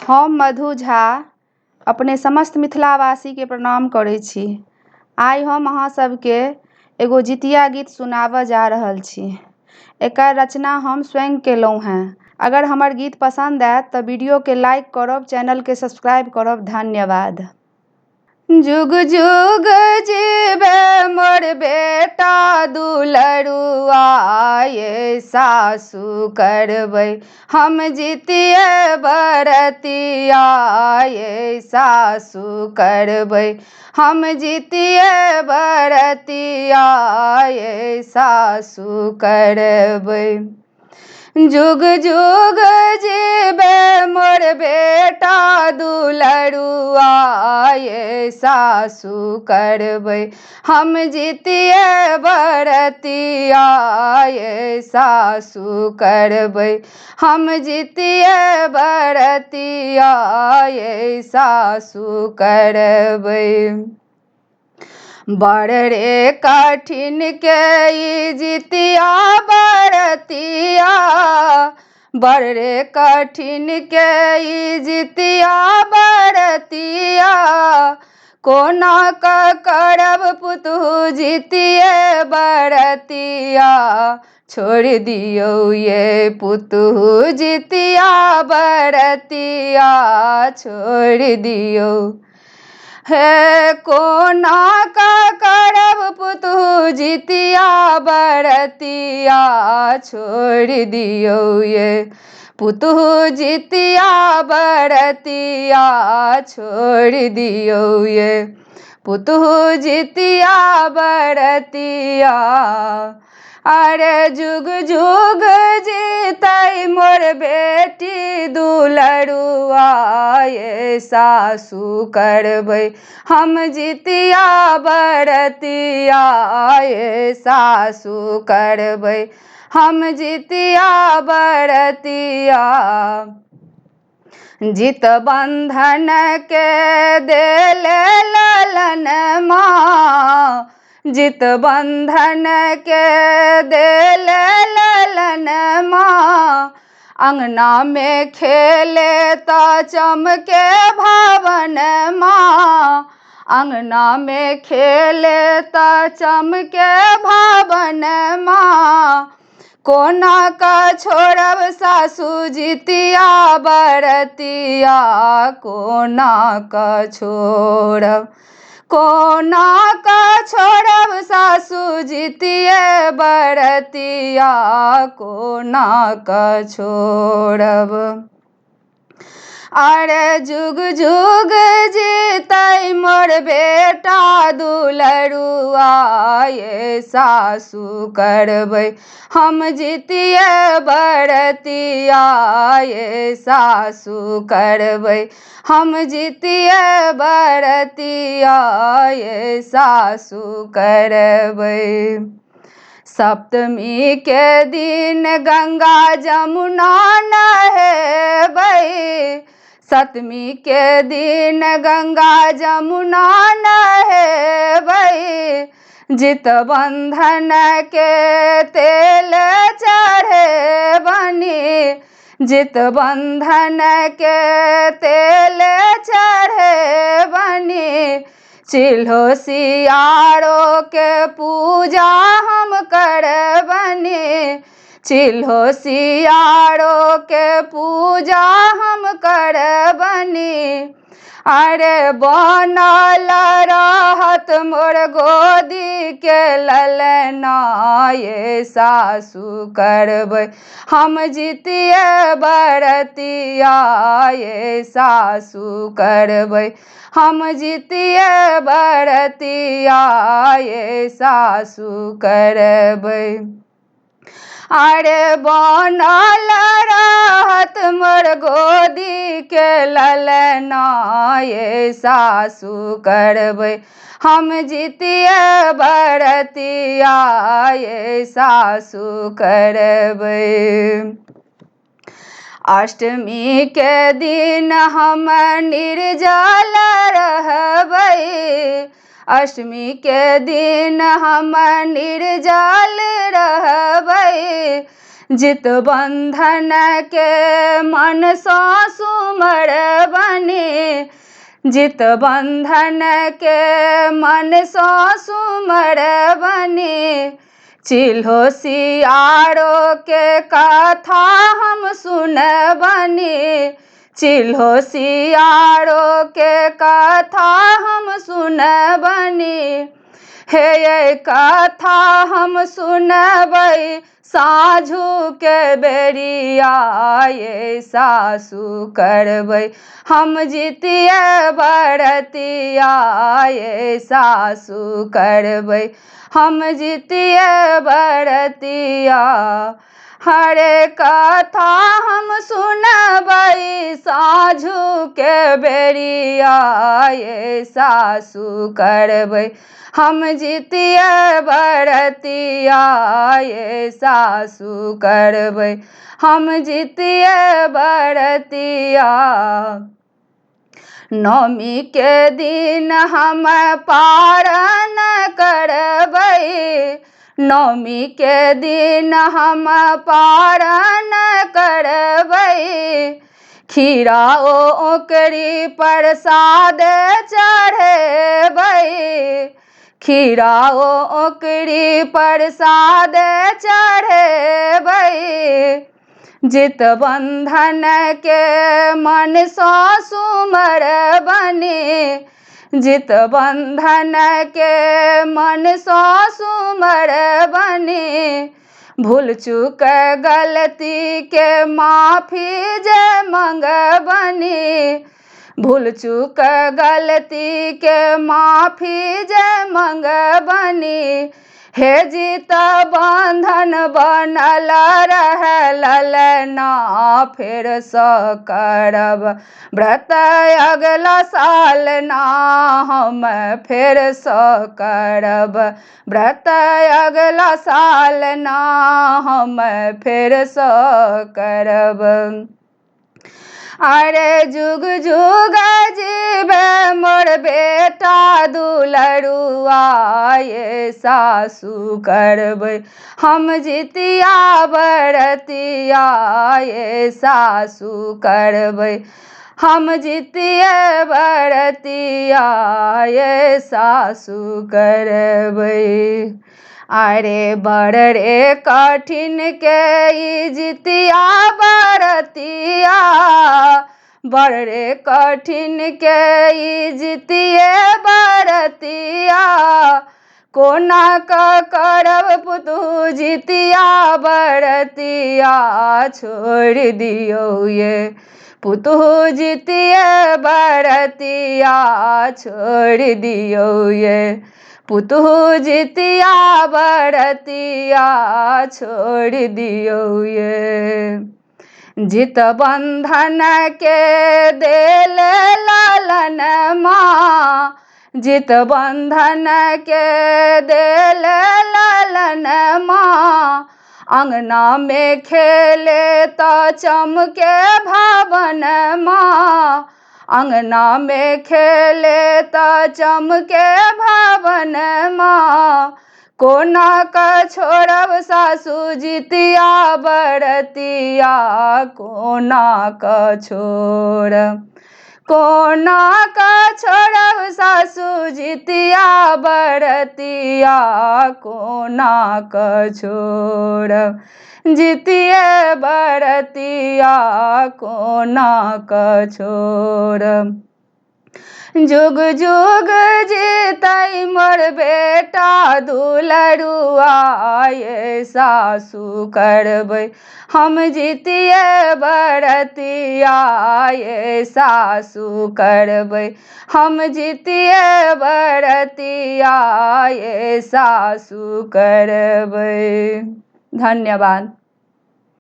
हम मधु झा अपने समस्त मिथिलावासी के प्रणाम करै छी। आइ हम अहाँ सबके एगो जितिया गीत सुनाबऽ जा रहल छी। एकर रचना हम स्वयं केलहुँ हैं। अगर हमर गीत पसंद आयत तऽ वीडियो के लाइक करब, चैनल के सब्सक्राइब करब। धन्यवाद। जुग जुग जीवे मोर बेटा दुलरुआ, ये सासु करबै हम जितिया बरतिया, ये सासु करबै हम जितिया बरतिया, ये सासु करबै। जुग जुग जीवे मोर बेटा दुलरुआ, ये सासु करबै हम जितिया बरतिया, ये सासु करबै हम जितिया बरतिया, ये सासु करबै। बड़ रे कठिन के ई जितिया बरतिया, बड़ रे कठिन के ई जितिया बरतिया, कोना क करब पुतहु जितिया बरतिया, छोड़ दियौ ये पुतहु जितिया बरतिया, छोड़ दियौ। हे कोना का करब पुतहु जितिया बरतिया, छोड़ दियौ ये पुतहु जितिया बरतिया, छोड़ दियौ ये पुतहु जितिया बरतिया। अरे जुग जुग जीतै मोर बेटी दुलरुआ, ये सासु करबै हम जितिया बरतिया, ये सासु करबै हम जितिया बरतिया। जित बंधन के देले ललन माँ, जित बंधन के देले ललन माँ, अंगना में खेले तो चमके भवन माँ, अंगना में खेले तो चमके भवन माँ, कोना का छोड़ब सासु जितिया बरतिया, कोना का छोड़ब, कोना का छोड़ब सासु जितिया बरतिया, कोना का छोड़ब। अरे जुग जुग जीतै मोर बेटा दुलरुआ, ये सासु करबै हम जितिया बरतिया, ये सासु करबै हम जितिया बरतिया, ये सासु करबै। सप्तमी के दिन गंगा जमुना नहेबै, सप्तमी के दिन गंगा जमुना नहेबै, जित बंधन के तेल चढ़ेबनि, जित बंधन के तेल चढ़ेबनि, चिल्हो सियारो के पूजा हम करबनि, चिल्हो सियारो के पूजा हम करबनि। अरे बनल रहत मोर गोदी के ललना, ये सासु करबै हम जितिया बरतिया, ये सासु करबै हम जितिया बरतिया, ये सासु करबै। अरे बनल रहत मोर गोदी के ललना, ये सासु करबै हम जितिया बरतिया, ये सासु करबै। अष्टमी के दिन हम निर्जल रहबै, अष्टमी के दिन हम निर्जल रहबै, जित बंधन के मन सा सुमर बने, जित बंधन के मन सो सुमर बने। चिल्हो सियारो के कथा हम सुन बने, चिल्हो सियारो के कथा हम सुन बने। हे ये कथा हम सुनबै साँझू के बेरिया, ये सासु करबै हम जितिया बरतिया, ये सासु करबै हम जितिया बरतिया। हरे कथा हम सुनबै साँझू के बेरिया, ये सासु करबै हम जितिया बरतिया, ये सासु करबै हम जितिया बरतिया। नवमी के दिन हम पारण करबै, नवमी के दिन हम पारण करबै। खीरा ओकरी प्रसाद चढ़ेबै, खीरा ओकरी प्रसाद चढ़ेबै। जित बंधन के मन सो सुमर बने, जित बंधन के मन सो सुमर बने। भूल चूक गलती के माफी जे मंगबनी, भूल चूक गलती के माफी जे मंगबनी। हे जित बंधन बनल रहे ललना, फेर सँ करब व्रत अगला साल ना, हम फेर सँ करब व्रत अगला साल ना, हम फेर सँ करब। अरे जुग जुग जीवे मोर बेटा दुलरुआ, ये सासु करबै हम जितिया बरतिया, ये सासु करबै हम जितिया बरतिया, ये सासु करबै। अरे बड़ रे कठिन के ई जितिया बरतिया, बड़ रे कठिन के ई जितिया बरतिया। कोना क करब पुतहु जितिया बरतिया, छोड़ दियौ ये पुतहु जितिया बरतिया, छोड़ दियौ ये पुतहु जितिया बरतिया, छोड़ दियौ ये। जित बंधन के देल लालन माँ, जित बंधन के देल लालन माँ। अंगना में खेले तो चमके भवन माँ, अंगना में खेले तो चमके भवन माँ। कोना का छोड़ब सासु जितिया बरतिया, कोना का छोड़ब, कोना का छोड़ब सासु जितिया बरतिया, कोना का छोड़ब जितिया बरतिया, कोना का छोड़ब। जुग जुग जीतै मोर बेटा दुलरुआ, ये सासु करबै हम जितिया बरतिया, ये सासु करबै हम जितिया बरतिया, ये सासु करबै। धन्यवाद।